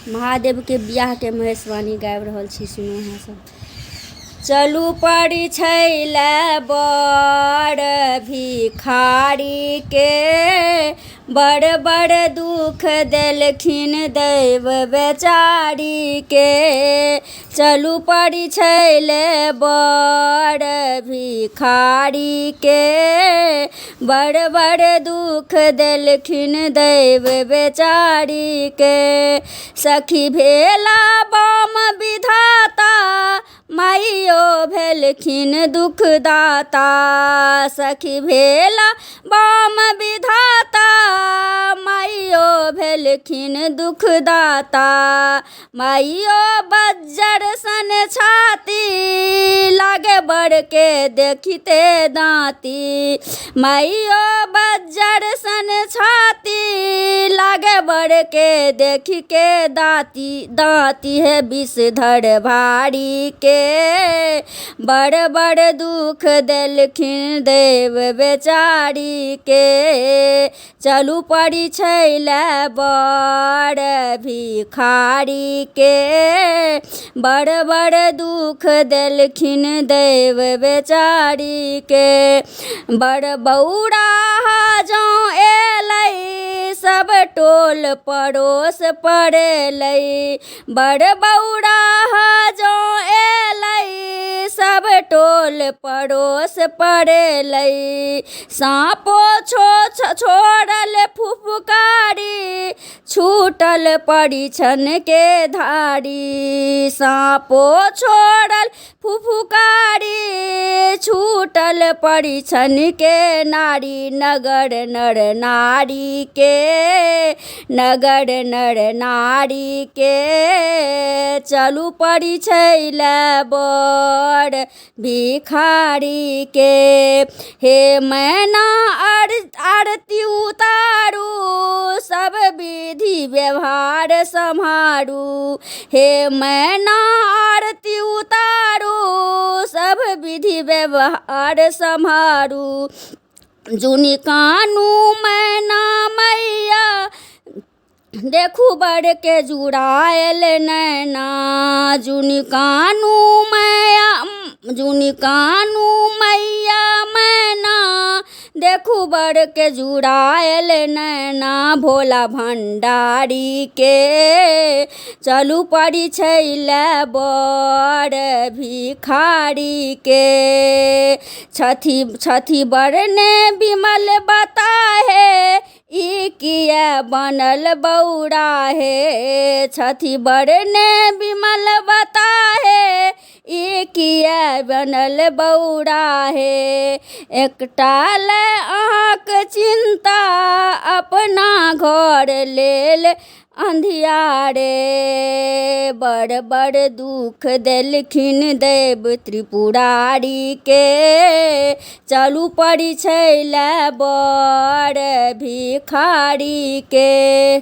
महादेव के बियाह के महेशवाणी गाबि रहल छी, सुनू अहाँ सब। चलू पड़ी छैले बड़ भिखारी के, बड़ बड़ दुख देलखिन दैव बेचारी के। चलू पड़ी छैले बड़ भिखारी के, बड़ बड़ दुख देलखिन दैव बेचारी के। सखी भेला बम विधाता, माइयो भेलखिन दुखदाता। सखी भेला बम विधाता, माइयो भेलखिन दुखदाता। माइयो बज्जर सन छाती, लागे बड़ के देखिते दाँती। माइयो बज्जर सन छाती, लागे बड़ के देखी के दाँती। दाँती है विषधर भारी के, बड़ बड़ दुख देलखिन देव बेचारी के। चलू पड़ी छैले बड़ भिखारी के, बड़ बड़ दुख देलखिन देव बेचारी के। बड़ बौराहा जँ एलै, सब टोल पड़ोस पड़ेलै। बड़ बौराहा जँ एलै, सब टोल पड़ोस पड़ेलै। साँपो छोड़ल फुफकारी, छूटल परिछन के धारी। साँपो छोड़ल फुफकारी, छूटल परिछन के नारी। नगर नर नारी के, नगर नर नारी के। चलू पड़ी छैले बड़ भिखारी के। हे मैना आरती उतारू, सब विधि व्यवहार सम्हारू। हे मैना आरती उतारू, सब विधि व्यवहार सम्हारू। जुनि कानू मैना मैया, देखू बड़ के जुड़ायल नैना। जुनि कानू मैया, जुनि कानू मैया मैना, देखू बड़ के जुड़ायल नैना। भोला भंडारी के, चलू पड़ी छैले बड़ भिखारी के। छथी बरने बिमल बताहे, ई किया बनल बौरा हे। छथी बरने बिमल बताहे, ई किया बनल बौरा हे। एकटा ले अहाँक चिंता, अपना घर लेल अंधियारे। बड़ बड़ दुख देलखिन देव त्रिपुरारी के। चलू पड़ी छैले बड़ भिखारी के।